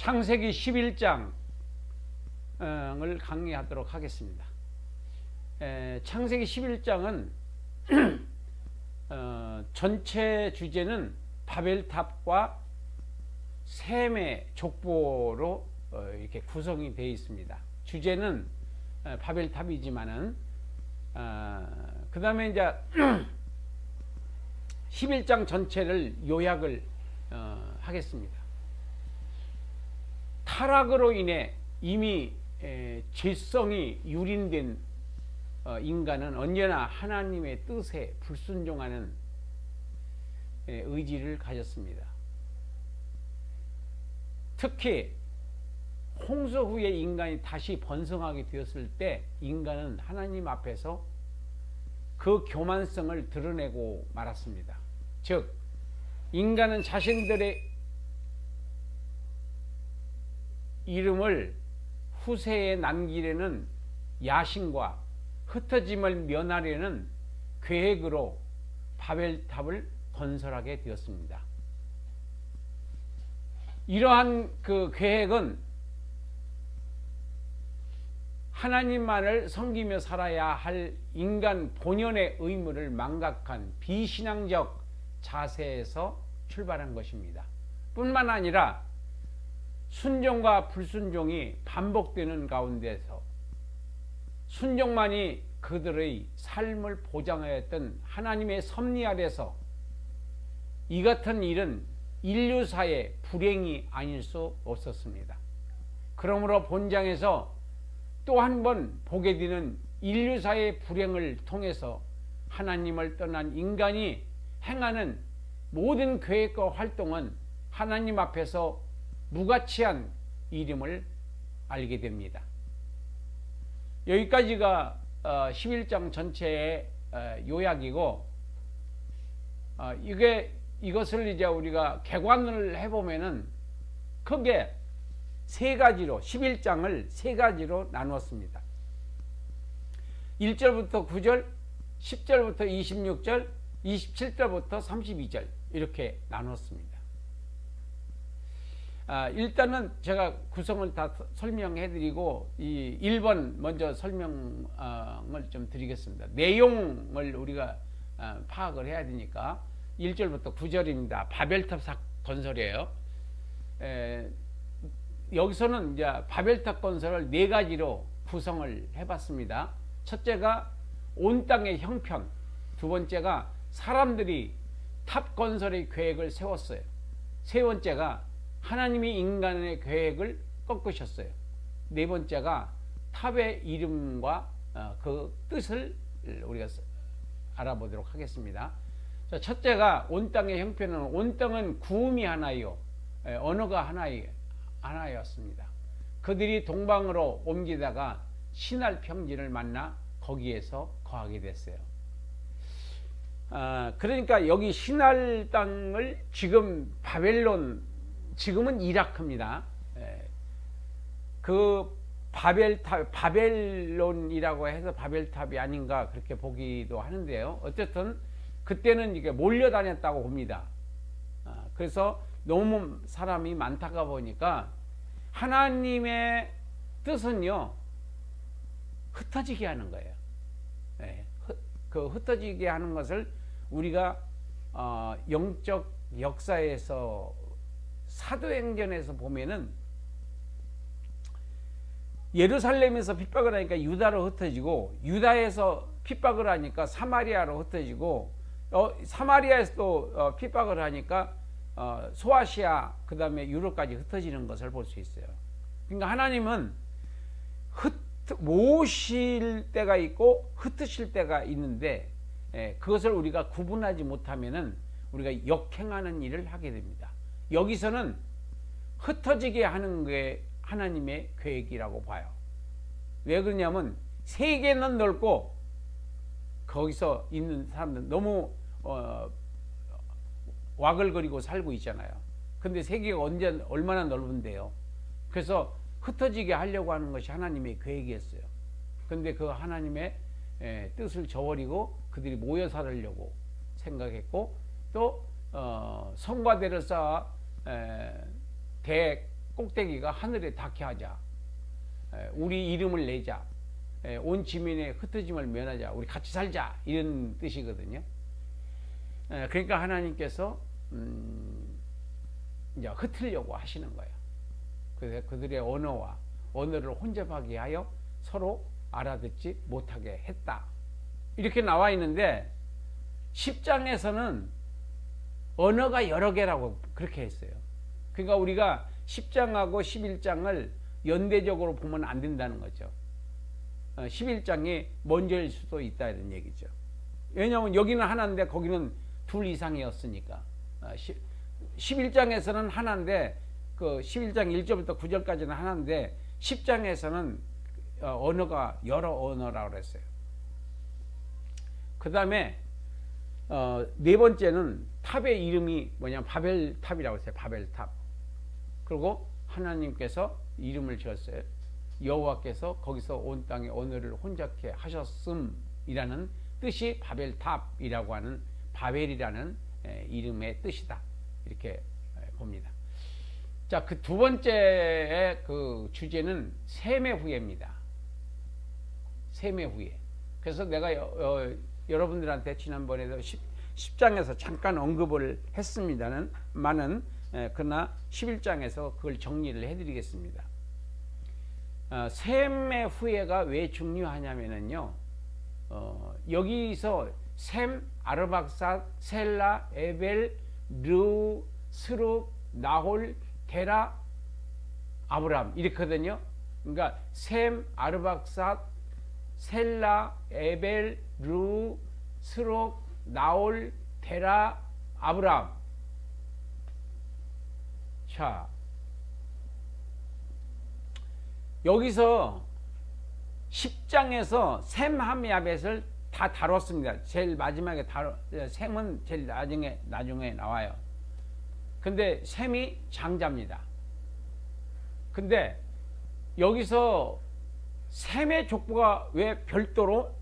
창세기 11장을 강의하도록 하겠습니다. 창세기 11장은 전체 주제는 바벨탑과 셈의 족보로 이렇게 구성이 되어 있습니다. 주제는 바벨탑이지만은 그 다음에 이제 11장 전체를 요약을 하겠습니다. 타락으로 인해 이미 죄성이 유린된 인간은 언제나 하나님의 뜻에 불순종하는 의지를 가졌습니다. 특히 홍수 후에 인간이 다시 번성하게 되었을 때 인간은 하나님 앞에서 그 교만성을 드러내고 말았습니다. 즉 인간은 자신들의 이름을 후세에 남기려는 야심과 흩어짐을 면하려는 계획으로 바벨탑을 건설하게 되었습니다. 이러한 그 계획은 하나님만을 섬기며 살아야 할 인간 본연의 의무를 망각한 비신앙적 자세에서 출발한 것입니다. 뿐만 아니라 순종과 불순종이 반복되는 가운데서 순종만이 그들의 삶을 보장하였던 하나님의 섭리 아래서 이 같은 일은 인류사의 불행이 아닐 수 없었습니다. 그러므로 본장에서 또 한 번 보게 되는 인류사의 불행을 통해서 하나님을 떠난 인간이 행하는 모든 계획과 활동은 하나님 앞에서 무가치한 일임을 알게 됩니다. 여기까지가 11장 전체의 요약이고, 이것을 이제 우리가 개관을 해보면은 크게 세 가지로 11장을 세 가지로 나누었습니다. 1절부터 9절, 10절부터 26절, 27절부터 32절 이렇게 나눴습니다. 일단은 제가 구성을 다 설명해 드리고 이 1번 먼저 설명을 좀 드리겠습니다. 내용을 우리가 파악을 해야 되니까 1절부터 9절입니다. 바벨탑 건설이에요. 여기서는 이제 바벨탑 건설을 네 가지로 구성을 해봤습니다. 첫째가 온 땅의 형편, 두 번째가 사람들이 탑 건설의 계획을 세웠어요. 세 번째가 하나님이 인간의 계획을 꺾으셨어요. 네 번째가 탑의 이름과 그 뜻을 우리가 알아보도록 하겠습니다. 자, 첫째가 온 땅의 형편은, 온 땅은 구음이 하나요, 언어가 하나였습니다. 그들이 동방으로 옮기다가 신할 평지를 만나 거기에서 거하게 됐어요. 그러니까 여기 신할 땅을 지금 바벨론, 지금은 이라크입니다. 그 바벨론이라고 해서 바벨탑이 아닌가 그렇게 보기도 하는데요. 어쨌든 그때는 이게 몰려다녔다고 봅니다. 그래서 너무 사람이 많다가 보니까 하나님의 뜻은요 흩어지게 하는 거예요. 그 흩어지게 하는 것을 우리가 영적 역사에서 사도행전에서 보면은 예루살렘에서 핍박을 하니까 유다로 흩어지고, 유다에서 핍박을 하니까 사마리아로 흩어지고, 사마리아에서 또 핍박을 하니까 소아시아 그 다음에 유럽까지 흩어지는 것을 볼 수 있어요. 그러니까 하나님은 모으실 때가 있고 흩으실 때가 있는데, 그것을 우리가 구분하지 못하면은 우리가 역행하는 일을 하게 됩니다. 여기서는 흩어지게 하는 게 하나님의 계획이라고 봐요. 왜 그러냐면 세계는 넓고 거기서 있는 사람들 너무 와글거리고 살고 있잖아요. 근데 세계가 얼마나 넓은데요. 그래서 흩어지게 하려고 하는 것이 하나님의 계획이었어요. 근데 그 하나님의 뜻을 저버리고 그들이 모여 살으려고 생각했고, 또 성과대를 쌓아 꼭대기가 하늘에 닿게 하자. 우리 이름을 내자. 온 지면의 흩어짐을 면하자. 우리 같이 살자. 이런 뜻이거든요. 그러니까 하나님께서 이제 흩으려고 하시는 거예요. 그래서 그들의 언어를 혼잡하게 하여 서로 알아듣지 못하게 했다. 이렇게 나와 있는데 10장에서는 언어가 여러 개라고 그렇게 했어요. 그러니까 우리가 10장하고 11장을 연대적으로 보면 안 된다는 거죠. 11장이 먼저일 수도 있다 이런 얘기죠. 왜냐하면 여기는 하나인데 거기는 둘 이상이었으니까. 11장에서는 하나인데 그 11장 1절부터 9절까지는 하나인데 10장에서는 언어가 여러 언어라고 그랬어요. 그 다음에 네 번째는 탑의 이름이 뭐냐면 바벨탑이라고 했어요. 바벨탑. 그리고 하나님께서 이름을 지었어요. 여호와께서 거기서 온 땅에 언어를 혼잡게 하셨음이라는 뜻이 바벨탑이라고 하는 바벨이라는 이름의 뜻이다. 이렇게 봅니다. 자, 그 두 번째의 그 주제는 셈의 후예입니다. 셈의 후예. 그래서 내가 여러분들한테 지난번에도 10장에서 잠깐 언급을 했습니다는 그러나 11장에서 그걸 정리를 해드리겠습니다. 셈의 후예가 왜 중요하냐면요, 여기서 셈, 아르박삿, 셀라, 에벨, 르, 스룹, 나홀, 데라, 아브람 이렇거든요. 그러니까 셈, 아르박삿, 셀라, 에벨, 르, 스룹, 나홀, 데라, 아브람. 자, 여기서 10장에서 셈, 함, 야벳을 다 다뤘습니다. 제일 마지막에 셈은 제일 나중에 나와요. 근데 셈이 장자입니다. 근데 여기서 셈의 족보가 왜 별도로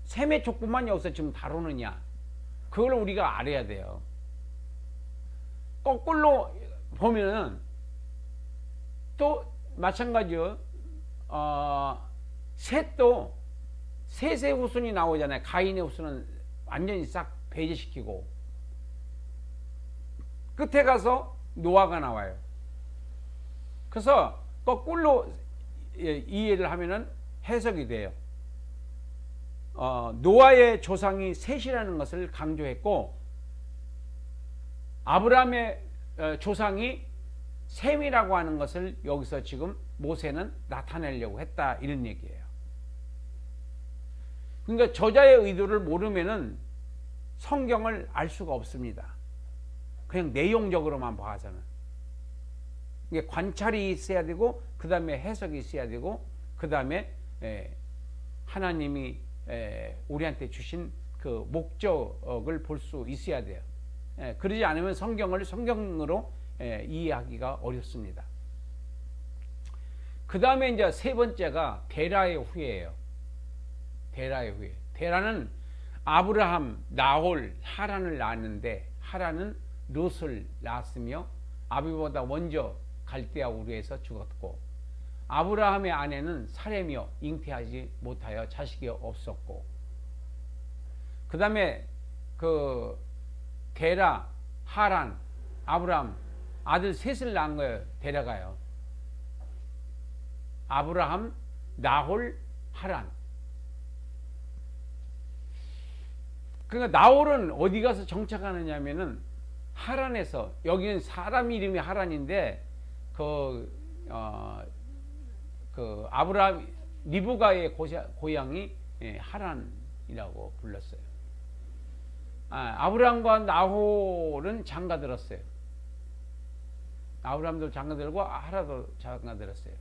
셈의 족보만 여기서 지금 다루느냐, 그걸 우리가 알아야 돼요. 거꾸로 보면은 또 마찬가지요. 셋도 셋의 후손이 나오잖아요. 가인의 후손은 완전히 싹 배제시키고 끝에 가서 노아가 나와요. 그래서 거꾸로 이해를 하면은 해석이 돼요. 노아의 조상이 셋이라는 것을 강조했고 아브라함의 조상이 셈이라고 하는 것을 여기서 지금 모세는 나타내려고 했다, 이런 얘기예요. 그러니까 저자의 의도를 모르면은 성경을 알 수가 없습니다. 그냥 내용적으로만 봐서는. 이게 관찰이 있어야 되고, 그 다음에 해석이 있어야 되고, 그 다음에 하나님이 우리한테 주신 그 목적을 볼 수 있어야 돼요. 그러지 않으면 성경을 성경으로 이해하기가 어렵습니다. 그 다음에 이제 세 번째가 데라의 후예예요. 데라의 후예. 데라는 아브라함, 나홀, 하란을 낳았는데 하란은 롯을 낳았으며 아비보다 먼저 갈대아 우르에서 죽었고, 아브라함의 아내는 사레며 잉태하지 못하여 자식이 없었고, 그 다음에 그 데라, 하란, 아브라함 아들 셋을 낳은 거예요. 데라가요. 아브라함, 나홀, 하란. 그러니까 나홀은 어디 가서 정착하느냐면은 하란에서, 여기는 사람 이름이 하란인데 그 아브라함 리브가의 고향이 하란이라고 불렀어요. 아브라함과 나홀은 장가들었어요. 아브라함도 장가들고 하란도 장가들었어요.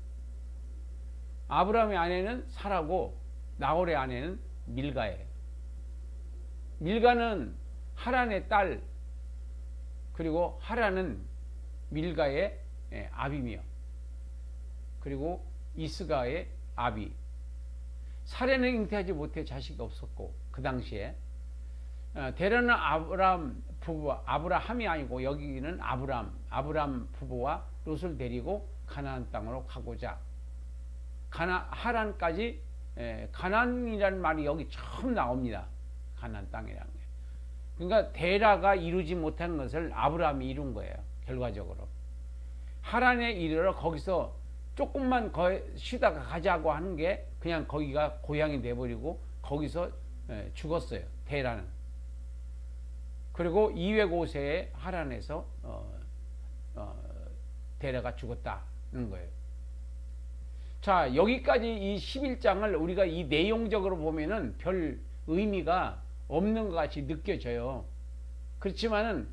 아브라함의 아내는 사라고 나홀의 아내는 밀가예요. 밀가는 하란의 딸, 그리고 하란은 밀가의 아비며, 그리고 이스가의 아비. 사레는 잉태하지 못해 자식이 없었고, 그 당시에 데라는 아브라함 부부 아브라함이 아니고 여기는 아브람 부부와 롯을 데리고 가나안 땅으로 가고자 하란까지 가나안이라는 말이 여기 처음 나옵니다. 가나안 땅이라는 게. 그러니까 데라가 이루지 못한 것을 아브라함이 이룬 거예요. 결과적으로. 하란에 이르러 거기서 조금만 쉬다가 가자고 하는 게 그냥 거기가 고향이 돼버리고 거기서 죽었어요. 데라는. 그리고 205세에 하란에서 데라가 죽었다는 거예요. 자, 여기까지 이 11장을 우리가 이 내용적으로 보면은 별 의미가 없는 것 같이 느껴져요. 그렇지만은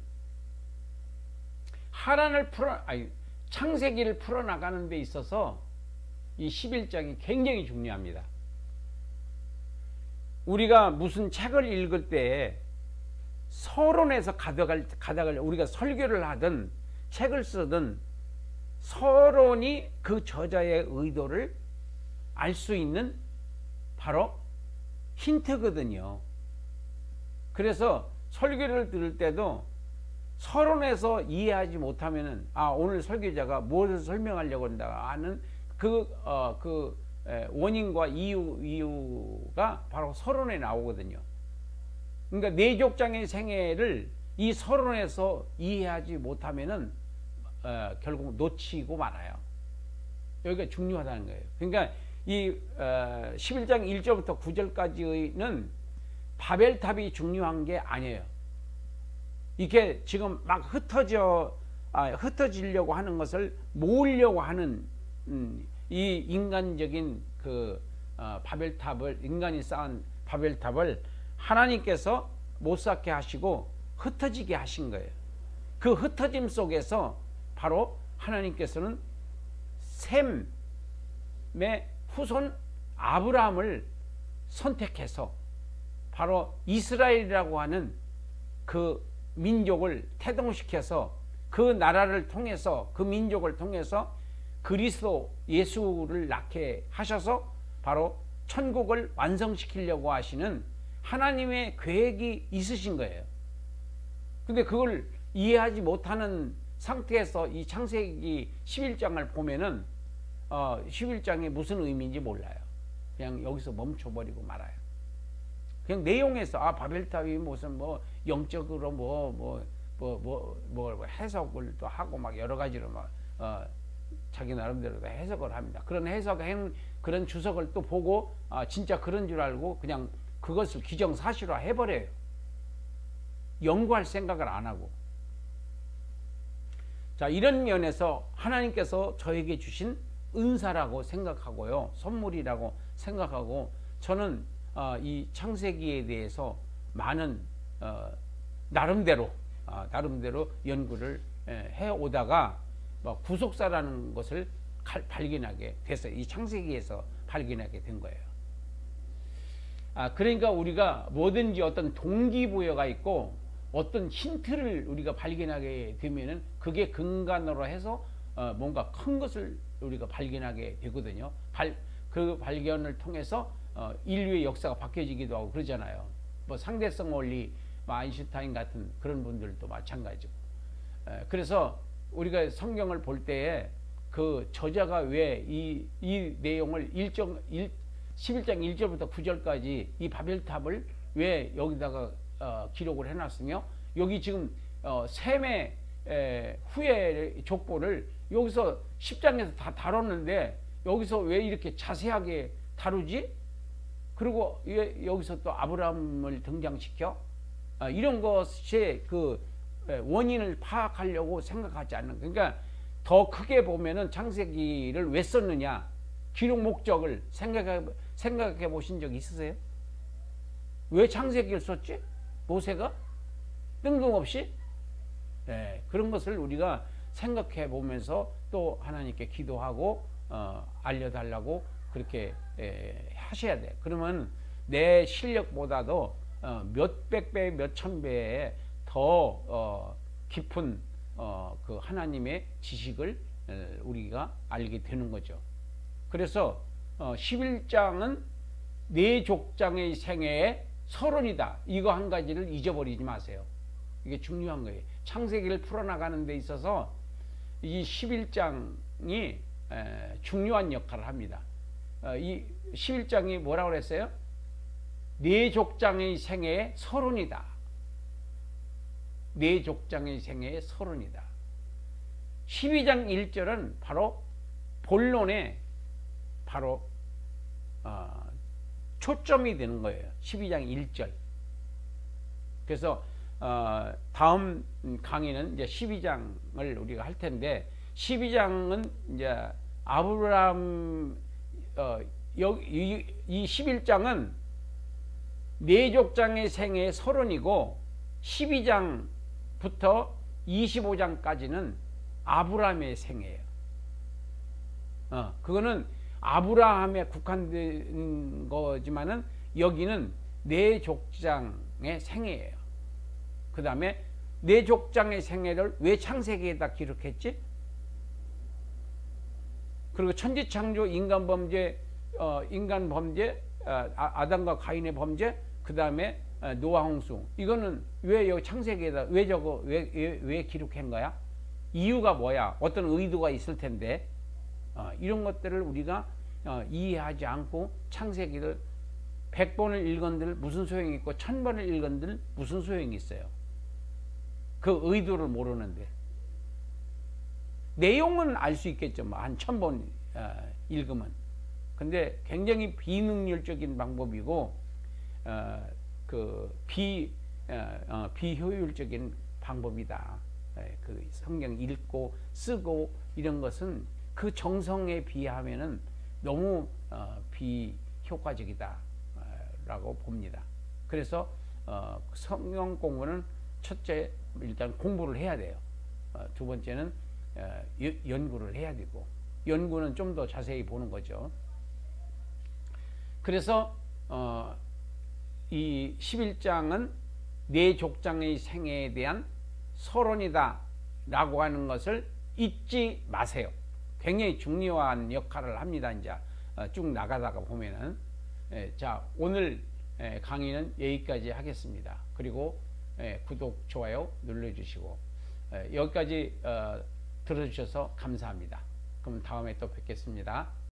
창세기를 풀어나가는 데 있어서 이 11장이 굉장히 중요합니다. 우리가 무슨 책을 읽을 때 서론에서 가다가 우리가 설교를 하든 책을 쓰든 서론이 그 저자의 의도를 알 수 있는 바로 힌트거든요. 그래서 설교를 들을 때도 서론에서 이해하지 못하면은 오늘 설교자가 무엇을 설명하려고 한다 하는 그 원인과 이유가 바로 서론에 나오거든요. 그러니까 내족장의 생애를 이 서론에서 이해하지 못하면은 결국 놓치고 말아요. 여기가 중요하다는 거예요. 그러니까 이 11장 1절부터 9절까지는 바벨탑이 중요한 게 아니에요. 이게 지금 막 흩어지려고 하는 것을 모으려고 하는 이 인간적인 인간이 쌓은 바벨탑을 하나님께서 못 쌓게 하시고 흩어지게 하신 거예요. 그 흩어짐 속에서 바로 하나님께서는 셈의 후손 아브라함을 선택해서 바로 이스라엘이라고 하는 그 민족을 태동시켜서 그 나라를 통해서 그 민족을 통해서 그리스도 예수를 낳게 하셔서 바로 천국을 완성시키려고 하시는 하나님의 계획이 있으신 거예요. 근데 그걸 이해하지 못하는 상태에서 이 창세기 11장을 보면은 11장이 무슨 의미인지 몰라요. 그냥 여기서 멈춰버리고 말아요. 그냥 내용에서 바벨탑이 무슨 영적으로 해석을 또 하고 막 여러 가지로 자기 나름대로 해석을 합니다. 그런 해석한 그런 주석을 또 보고 진짜 그런 줄 알고 그냥 그것을 기정사실화 해버려요. 연구할 생각을 안 하고. 자, 이런 면에서 하나님께서 저에게 주신 은사라고 생각하고요, 선물이라고 생각하고, 저는 이 창세기에 대해서 많은 나름대로 연구를 해오다가 구속사라는 것을 발견하게 됐어요. 이 창세기에서 발견하게 된 거예요. 그러니까 우리가 뭐든지 어떤 동기부여가 있고 어떤 힌트를 우리가 발견하게 되면은 그게 근간으로 해서 뭔가 큰 것을 우리가 발견하게 되거든요. 그 발견을 통해서 인류의 역사가 바뀌어지기도 하고 그러잖아요. 상대성 원리, 아인슈타인 같은 그런 분들도 마찬가지고. 그래서 우리가 성경을 볼 때에 그 저자가 왜 이 내용을 11장 1절부터 9절까지 이 바벨탑을 왜 여기다가 기록을 해놨으며, 여기 지금 셈의 후의 족보를 여기서 10장에서 다 다뤘는데 여기서 왜 이렇게 자세하게 다루지? 그리고 왜 여기서 또 아브라함을 등장시켜? 이런 것의 그 원인을 파악하려고 생각하지 않는. 그러니까 더 크게 보면은 창세기를 왜 썼느냐, 기록 목적을 생각해 보신 적 있으세요? 왜 창세기를 썼지? 모세가 뜬금없이 그런 것을 우리가 생각해 보면서 또 하나님께 기도하고 알려달라고 그렇게 하셔야 돼. 그러면 내 실력보다도 몇백 배, 몇천 배의 더 깊은 그 하나님의 지식을 우리가 알게 되는 거죠. 그래서 11장은 네 족장의 생애의 서론이다. 이거 한 가지를 잊어버리지 마세요. 이게 중요한 거예요. 창세기를 풀어나가는 데 있어서 이 11장이 중요한 역할을 합니다. 이 11장이 뭐라고 그랬어요? 네 족장의 생애의 서론이다. 네 족장의 생애의 서론이다. 12장 1절은 바로 본론에 바로 초점이 되는 거예요. 12장 1절. 그래서 다음 강의는 이제 12장을 우리가 할 텐데, 12장은 이제 아브라함 이 11장은 네 족장의 생애의 서론이고, 12장부터 25장까지는 아브라함의 생애예요. 그거는 아브라함에 국한된 거지만은 여기는 네 족장의 생애예요. 그 다음에 네 족장의 생애를 왜 창세기에다 기록했지? 그리고 천지창조, 인간 범죄, 아담과 가인의 범죄, 그 다음에 노아 홍수. 이거는 왜 여기 창세기에다 왜 기록한 거야? 이유가 뭐야? 어떤 의도가 있을 텐데, 이런 것들을 우리가 이해하지 않고 창세기를 100번을 읽은들 무슨 소용이 있고 1000번을 읽은들 무슨 소용이 있어요? 그 의도를 모르는데. 내용은 알 수 있겠죠. 한 1000번 읽으면. 근데 굉장히 비능률적인 방법이고 비효율적인 방법이다. 그 성경 읽고 쓰고 이런 것은 그 정성에 비하면은 너무 비효과적이다 라고 봅니다. 그래서 성경 공부는 첫째 일단 공부를 해야 돼요. 두 번째는 연구를 해야 되고, 연구는 좀 더 자세히 보는 거죠. 그래서 이 11장은 네 족장의 생애에 대한 서론이다 라고 하는 것을 잊지 마세요. 굉장히 중요한 역할을 합니다. 이제 쭉 나가다가 보면은. 자, 오늘 강의는 여기까지 하겠습니다. 그리고 구독, 좋아요 눌러주시고, 여기까지 들어주셔서 감사합니다. 그럼 다음에 또 뵙겠습니다.